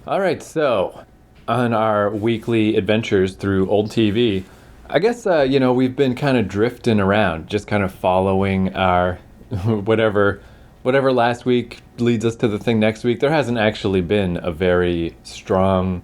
All right, so on our weekly adventures through old TV, I guess, we've been kind of drifting around, just kind of following our whatever last week leads us to the thing next week. There hasn't actually been a very strong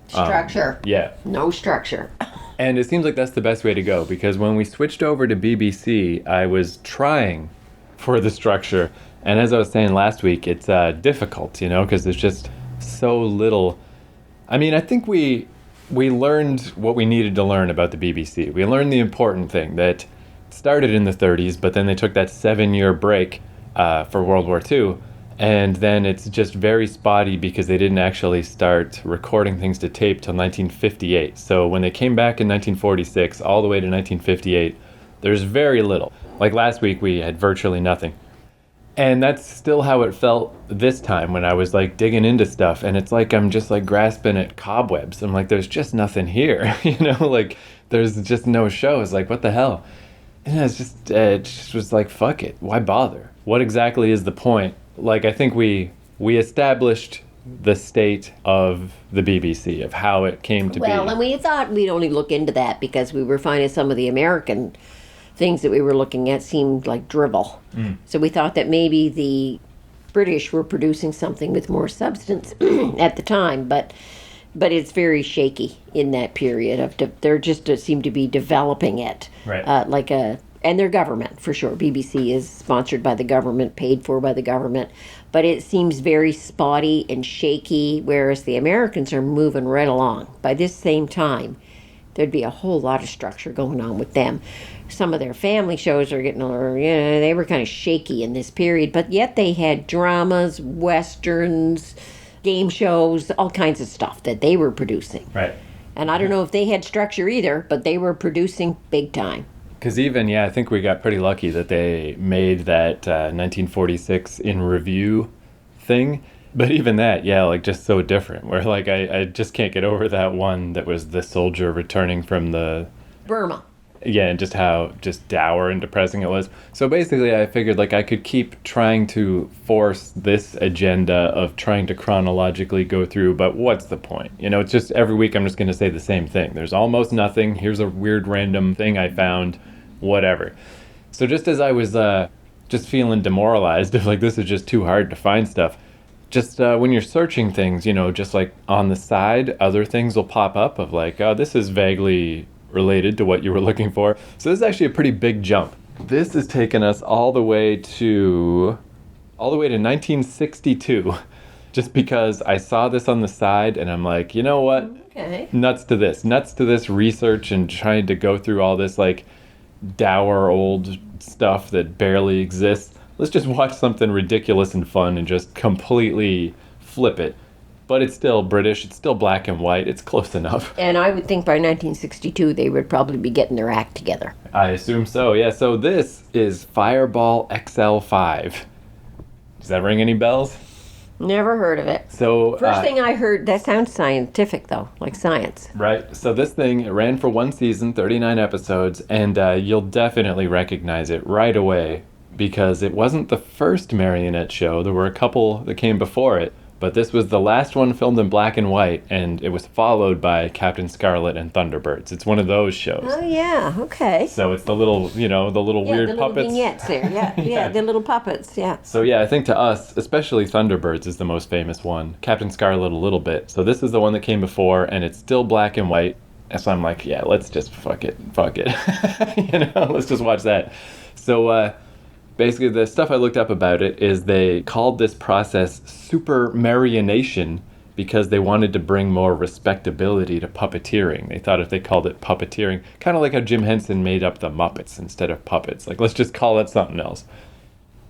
Structure. Yeah. No structure. And it seems like that's the best way to go, because when we switched over to BBC, I was trying for the structure. And as I was saying last week, it's difficult, because there's just so little. I mean, I think we learned what we needed to learn about the BBC. We learned the important thing, that it started in the 30s, but then they took that 7-year break for World War II. And then it's just very spotty because they didn't actually start recording things to tape till 1958. So when they came back in 1946, all the way to 1958, there's very little. Like last week, we had virtually nothing. And that's still how it felt this time when I was like digging into stuff. And it's like I'm just like grasping at cobwebs. I'm like, there's just nothing here. Like there's just no shows. Like, what the hell? And it just was like, fuck it. Why bother? What exactly is the point? Like, I think we established the state of the BBC, of how it came to be. Well, and we thought we'd only look into that because we were finding some of the American things that we were looking at seemed like drivel. So we thought that maybe the British were producing something with more substance at the time, but it's very shaky in that period. They're just seem to be developing it, right? And their government, for sure. BBC is sponsored by the government, paid for by the government. But it seems very spotty and shaky, whereas the Americans are moving right along. By this same time, there'd be a whole lot of structure going on with them. Some of their family shows are getting, they were kind of shaky in this period. But yet they had dramas, westerns, game shows, all kinds of stuff that they were producing. Right. And I don't know if they had structure either, but they were producing big time. Because even, I think we got pretty lucky that they made that 1946 in review thing. But even that, like just so different. Where like I just can't get over that one that was the soldier returning from the Burma. Yeah, and just how just dour and depressing it was. So basically I figured like I could keep trying to force this agenda of trying to chronologically go through, but what's the point? It's just every week I'm just going to say the same thing. There's almost nothing. Here's a weird random thing I found, whatever. So just as I was just feeling demoralized, of like this is just too hard to find stuff, just when you're searching things, just like on the side, other things will pop up of like, oh, this is vaguely related to what you were looking for. So this is actually a pretty big jump. This has taken us all the way to 1962, just because I saw this on the side and I'm like, you know what? Okay. Nuts to this research and trying to go through all this like dour old stuff that barely exists. Let's just watch something ridiculous and fun and just completely flip it. But it's still British, it's still black and white, it's close enough. And I would think by 1962 they would probably be getting their act together. I assume so, yeah. So this is Fireball XL5. Does that ring any bells? Never heard of it. So First thing I heard, that sounds scientific though, like science. Right. So this thing, it ran for one season, 39 episodes, and you'll definitely recognize it right away because it wasn't the first marionette show. There were a couple that came before it. But this was the last one filmed in black and white, and it was followed by Captain Scarlet and Thunderbirds. It's one of those shows. Oh, yeah, okay. So it's the little, weird the puppets. Little vignettes there, yeah, the little puppets, yeah. So yeah, I think to us, especially Thunderbirds is the most famous one. Captain Scarlet a little bit. So this is the one that came before, and it's still black and white. And so I'm like, yeah, let's just fuck it. Let's just watch that. So, basically, the stuff I looked up about it is they called this process super Marionation because they wanted to bring more respectability to puppeteering. They thought if they called it puppeteering, kind of like how Jim Henson made up the Muppets instead of puppets. Like, let's just call it something else.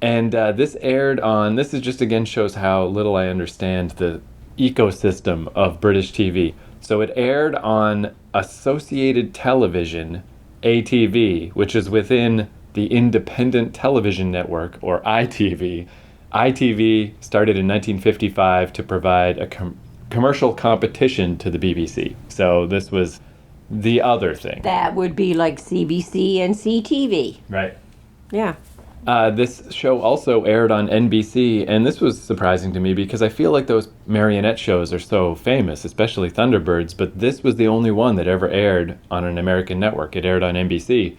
And this aired on, this is just again shows how little I understand the ecosystem of British TV. So it aired on Associated Television, ATV, which is within the Independent Television Network, or ITV. ITV started in 1955 to provide a commercial competition to the BBC. So this was the other thing. That would be like CBC and CTV. Right. Yeah. This show also aired on NBC, and this was surprising to me because I feel like those marionette shows are so famous, especially Thunderbirds, but this was the only one that ever aired on an American network. It aired on NBC.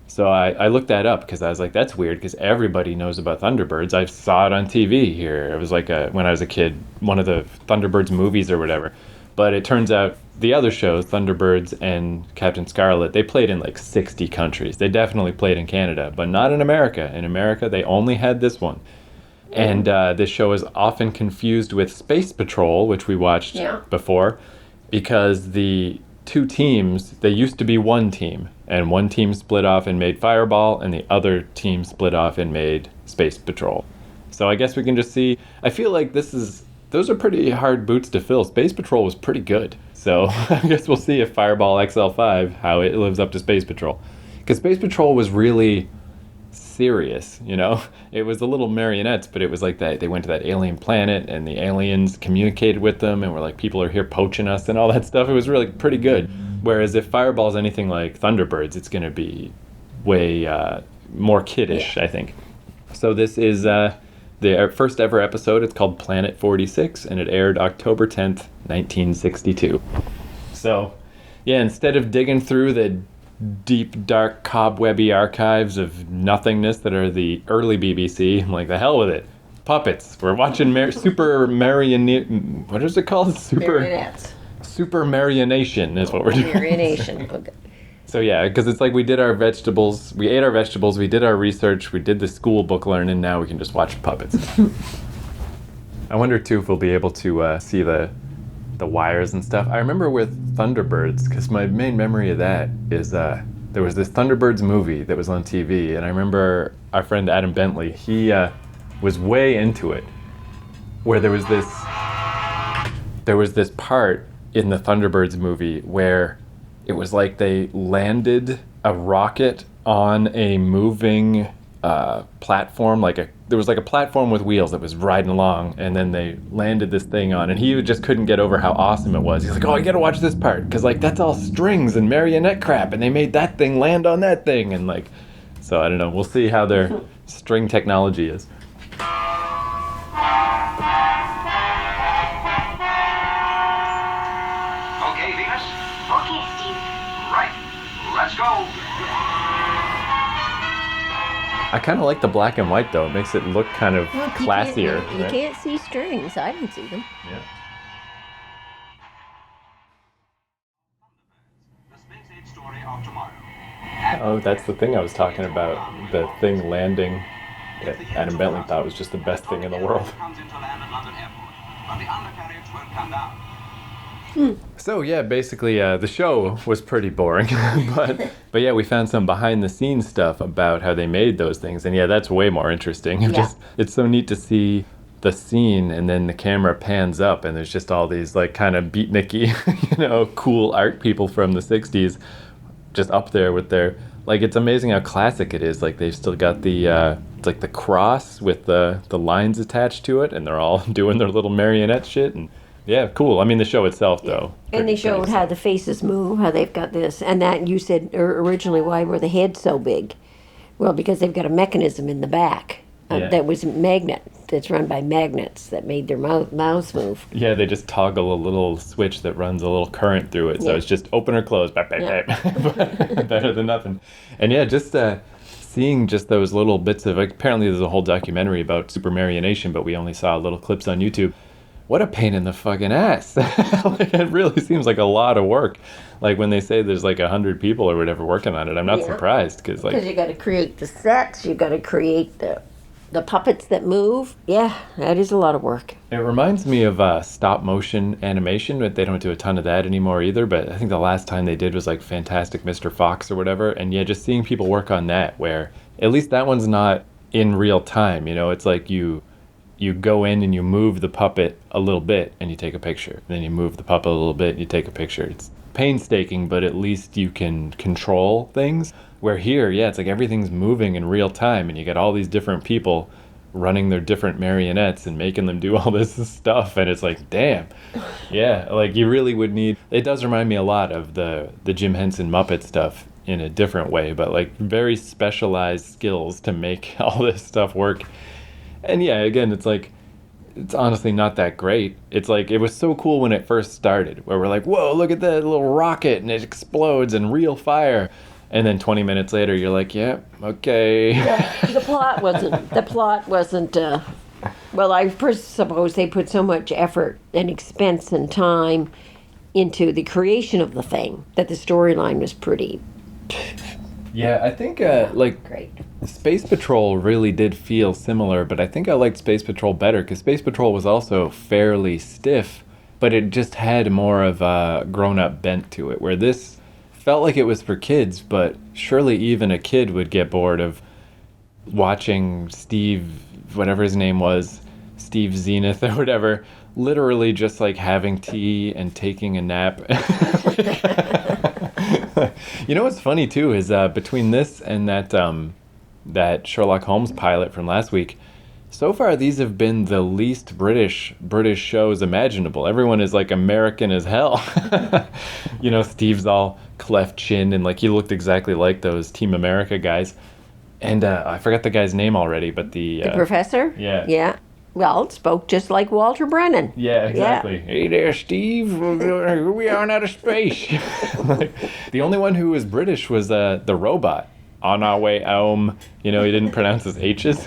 So I looked that up because I was like, that's weird because everybody knows about Thunderbirds. I saw it on TV here. It was like when I was a kid, one of the Thunderbirds movies or whatever. But it turns out the other shows, Thunderbirds and Captain Scarlet, they played in like 60 countries. They definitely played in Canada, but not in America. In America, they only had this one. And this show is often confused with Space Patrol, which we watched before, because the two teams, they used to be one team. And one team split off and made Fireball, and the other team split off and made Space Patrol. So I guess we can just see, I feel like those are pretty hard boots to fill. Space Patrol was pretty good. So I guess we'll see if Fireball XL5, how it lives up to Space Patrol. Because Space Patrol was really serious, you know? It was a little marionettes, but it was like that. They went to that alien planet, and the aliens communicated with them, and were like, people are here poaching us and all that stuff. It was really pretty good. Whereas if Fireball's anything like Thunderbirds, it's going to be way more kiddish, I think. So this is the first ever episode. It's called Planet 46, and it aired October 10th, 1962. So, yeah, instead of digging through the deep, dark, cobwebby archives of nothingness that are the early BBC, I'm like, the hell with it. Puppets. We're watching Super Marionette. What is it called? Marionettes. Super Marionation is what we're doing. Marionation. Okay. So yeah, because it's like we ate our vegetables, we did our research, we did the school book learning, now we can just watch puppets. I wonder too if we'll be able to see the wires and stuff. I remember with Thunderbirds, because my main memory of that is there was this Thunderbirds movie that was on TV, and I remember our friend Adam Bentley, he was way into it, where there was this part in the Thunderbirds movie where it was like they landed a rocket on a moving platform, there was like a platform with wheels that was riding along, and then they landed this thing on, and he just couldn't get over how awesome it was. He's like, oh, you gotta watch this part, because like that's all strings and marionette crap, and they made that thing land on that thing, and like, so I don't know, we'll see how their string technology is. Let's go. I kind of like the black and white though. It makes it look kind of classier. You can't see strings. I didn't see them. Yeah. The Space Age story of tomorrow. Oh, that's the thing I was talking about. The thing landing that Adam Bentley thought was just the best thing in the world. Comes into land at London Airport, but the undercarriage won't come down. So yeah, basically the show was pretty boring, but yeah, we found some behind the scenes stuff about how they made those things, and yeah, that's way more interesting. Yeah. It's so neat to see the scene, and then the camera pans up, and there's just all these like kind of beatniky, cool art people from the '60s, just up there with their like. It's amazing how classic it is. Like they've still got the it's like the cross with the lines attached to it, and they're all doing their little marionette shit and. Yeah, cool. I mean, the show itself, though. And they showed how the faces move, how they've got this. And that you said originally, why were the heads so big? Well, because they've got a mechanism in the back that was that's run by magnets that made their mouths move. Yeah, they just toggle a little switch that runs a little current through it. So it's just open or close. Better than nothing. And yeah, just seeing just those little bits of, apparently there's a whole documentary about Super Marionation, but we only saw little clips on YouTube. What a pain in the fucking ass. Like, it really seems like a lot of work. Like when they say there's like 100 people or whatever working on it, I'm not surprised. Because you got to create the sets, you got to create the puppets that move. Yeah, that is a lot of work. It reminds me of stop motion animation, but they don't do a ton of that anymore either. But I think the last time they did was like Fantastic Mr. Fox or whatever. And yeah, just seeing people work on that, where at least that one's not in real time. It's like you go in and you move the puppet a little bit and you take a picture. Then you move the puppet a little bit and you take a picture. It's painstaking, but at least you can control things. Where here, yeah, it's like everything's moving in real time, and you got all these different people running their different marionettes and making them do all this stuff, and it's like, damn. Yeah, like you really would need. It does remind me a lot of the Jim Henson Muppet stuff, in a different way, but like very specialized skills to make all this stuff work. And yeah, again, it's like, it's honestly not that great. It's like, it was so cool when it first started, where we're like, whoa, look at that little rocket and it explodes and real fire. And then 20 minutes later, you're like, yeah, okay. The plot wasn't, well, I first suppose they put so much effort and expense and time into the creation of the thing that the storyline was pretty Yeah, I think, like, great. Space Patrol really did feel similar, but I think I liked Space Patrol better because Space Patrol was also fairly stiff, but it just had more of a grown-up bent to it, where this felt like it was for kids, but surely even a kid would get bored of watching Steve, whatever his name was, Steve Zenith or whatever, literally just like having tea and taking a nap. You know what's funny too is between this and that Sherlock Holmes pilot from last week, so far these have been the least British shows imaginable. Everyone is like American as hell. You know, Steve's all cleft chin and like he looked exactly like those Team America guys. And I forgot the guy's name already, but the professor? Yeah. Yeah. Well, it spoke just like Walter Brennan. Yeah, exactly. Yeah. Hey there, Steve. We are in outer space. Like, the only one who was British was the robot. On our way home. You know, he didn't pronounce his H's.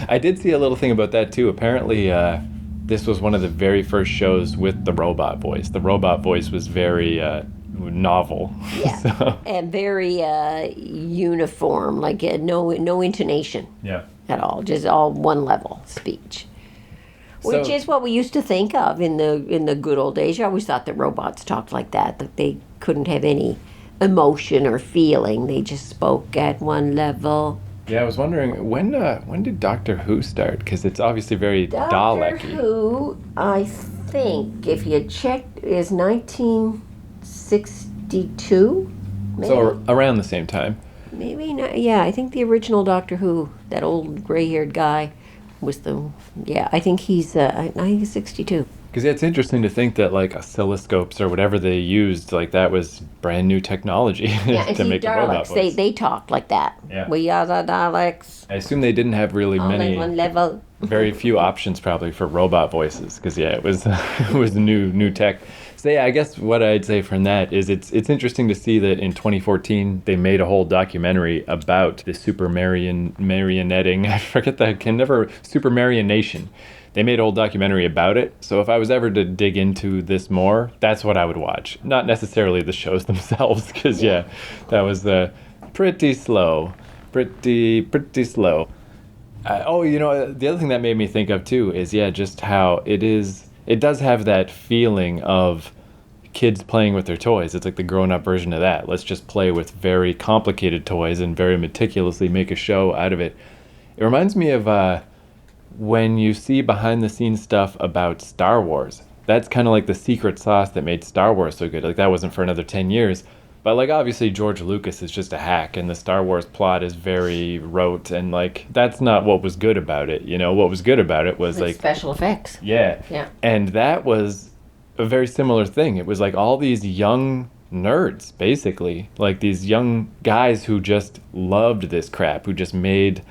I did see a little thing about that too. Apparently, this was one of the very first shows with the robot voice. The robot voice was very novel. Yeah. So, And very uniform, like no intonation yeah. at all, just all one level speech. Which So- is what we used to think of in the good old days. I always thought that robots talked like that they couldn't have any emotion or feeling. They just spoke at one level. Yeah, I was wondering when did Doctor Who start? Because it's obviously very Doctor Dalek-y. Who, I think, if you checked, is 1962. Maybe. So around the same time. Maybe not. Yeah, I think the original Doctor Who, that old gray-haired guy, was the. Yeah, I think he's. I think he's 62. Because yeah, it's interesting to think that like oscilloscopes or whatever they used, like that was brand new technology Yeah, and to see, make a robot Daleks, voice. they talk like that. Yeah. We are the Daleks. I assume they didn't have really All at many, one level. very few options probably for robot voices. Because yeah, it was it was new tech. So yeah, I guess what I'd say from that is it's interesting to see that in 2014 they made a whole documentary about the super marionetting. I forget that. I can never super Marionation. They made a whole documentary about it. So if I was ever to dig into this more, that's what I would watch. Not necessarily the shows themselves, because yeah, that was pretty slow. Pretty slow. Oh, you know, the other thing that made me think of too is, yeah, just how it does have that feeling of kids playing with their toys. It's like the grown-up version of that. Let's just play with very complicated toys and very meticulously make a show out of it. It reminds me of when you see behind-the-scenes stuff about Star Wars. That's kind of like the secret sauce that made Star Wars so good. Like, that wasn't for another 10 years. But, like, obviously George Lucas is just a hack, and the Star Wars plot is very rote, and, like, that's not what was good about it, you know? What was good about it was, like... special effects. Yeah. Yeah. And that was a very similar thing. It was, like, all these young nerds, basically. Like, these young guys who just loved this crap, who just made...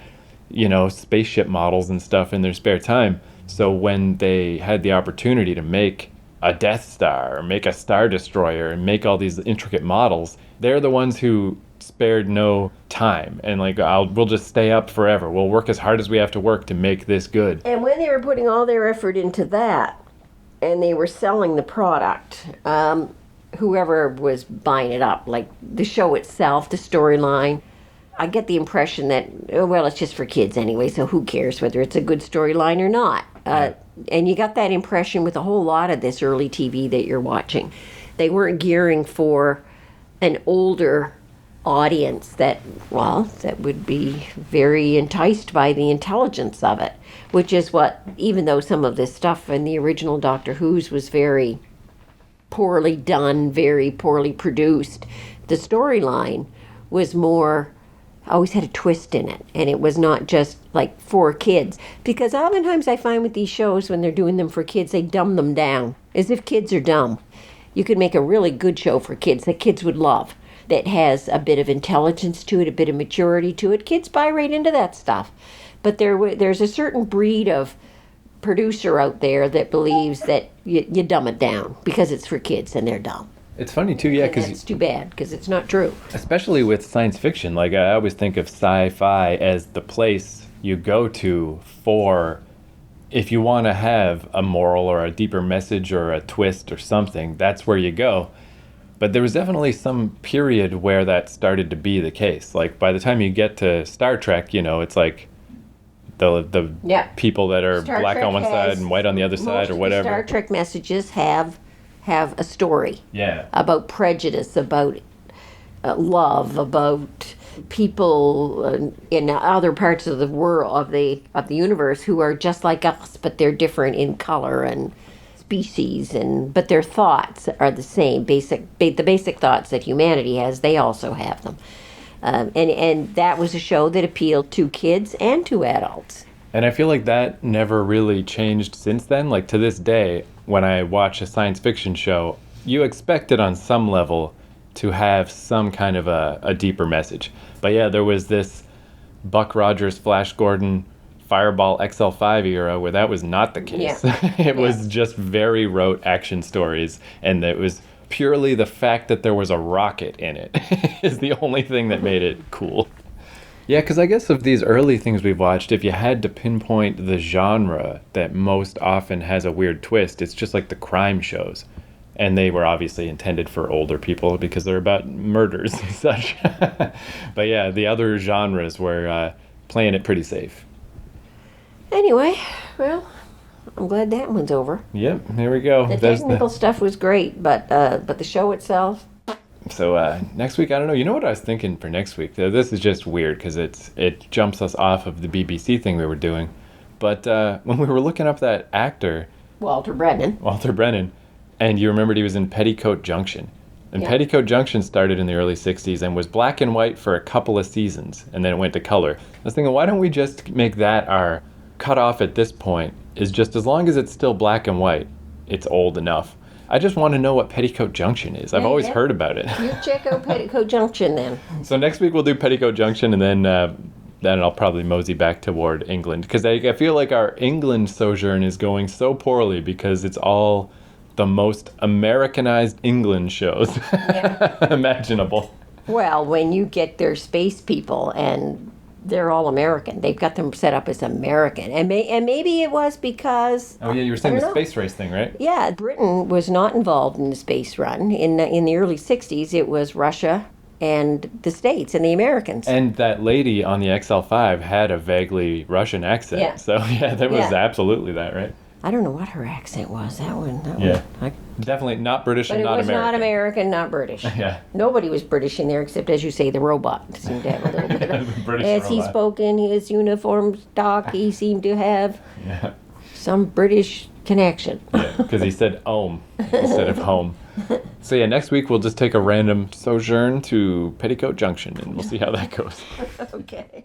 you know, spaceship models and stuff in their spare time. So when they had the opportunity to make a Death Star or make a Star Destroyer and make all these intricate models, they're the ones who spared no time and like, we'll just stay up forever. We'll work as hard as we have to work to make this good. And when they were putting all their effort into that, and they were selling the product, whoever was buying it up, like the show itself, the storyline, I get the impression that, oh, well, it's just for kids anyway, so who cares whether it's a good storyline or not? And you got that impression with a whole lot of this early TV that you're watching. They weren't gearing for an older audience that would be very enticed by the intelligence of it, which is what, even though some of this stuff in the original Doctor Who's was very poorly done, very poorly produced, the storyline was more... always had a twist in it, and it was not just like for kids, because oftentimes I find with these shows when they're doing them for kids, they dumb them down as if kids are dumb. You could make a really good show for kids that kids would love. that has a bit of intelligence to it, a bit of maturity to it. Kids buy right into that stuff. But there's a certain breed of producer out there that believes that you dumb it down because it's for kids and they're dumb. It's funny too, yeah, And because it's too bad because it's not true. especially with science fiction, like I always think of sci-fi as the place you go to for if you want to have a moral or a deeper message or a twist or something, that's where you go. But there was definitely some period where that started to be the case. Like by the time you get to Star Trek, it's like the Yeah. people that are Star black Trek on one side has- and white on the other Most side or of the whatever. Star Trek messages have a story Yeah. about prejudice, about love, about people in other parts of the world of the universe who are just like us, but they're different in color and species, but their thoughts are the same. The basic thoughts that humanity has, they also have them. And that was a show that appealed to kids and to adults. And I feel like that never really changed since then. Like to this day, when I watch a science fiction show, you expect it on some level to have some kind of a deeper message. But yeah, there was this Buck Rogers, Flash Gordon, Fireball XL5 era where that was not the case. Yeah. It was just very rote action stories, and it was purely the fact that there was a rocket in it is the only thing that made it cool. Yeah, because I guess of these early things we've watched, if you had to pinpoint the genre that most often has a weird twist, it's just like the crime shows. And they were obviously intended for older people because they're about murders and such. But yeah, the other genres were playing it pretty safe. Anyway, well, I'm glad that one's over. Yep, there we go. The There's technical stuff was great, but the show itself. So next week, I don't know. You know what I was thinking for next week? This is just weird because it jumps us off of the BBC thing we were doing. But when we were looking up that actor, Walter Brennan. and you remembered he was in Petticoat Junction. And Yeah. Petticoat Junction started in the early 60s and was black and white for a couple of seasons, and then it went to color. I was thinking, why don't we just make that our cutoff at this point, is just as long as it's still black and white, it's old enough. I just want to know what Petticoat Junction is. I've always yeah. heard about it. You check out Petticoat Junction then. So next week we'll do Petticoat Junction, and then I'll probably mosey back toward England. Because I feel like our England sojourn is going so poorly because it's all the most Americanized England shows imaginable. Well, when you get their space people and they're all American, they've got them set up as American, and maybe it was because Oh yeah, you were saying I the don't know. space race thing, right? Yeah, Britain was not involved in the space run in the early '60s. It was Russia and the States and the Americans. And that lady on the XL5 had a vaguely Russian accent. Yeah. So yeah, that was Yeah. absolutely that, right? I don't know what her accent was. That one. Yeah. I, Definitely not British but and it not was American. not American, not British. Yeah. Nobody was British in there except, as you say, the robot seemed to have a little bit of. British As he robot. spoke in his uniform talk, he seemed to have Yeah. some British connection. Because he said "ohm" instead of home. So yeah, next week we'll just take a random sojourn to Petticoat Junction, and we'll see how that goes. Okay.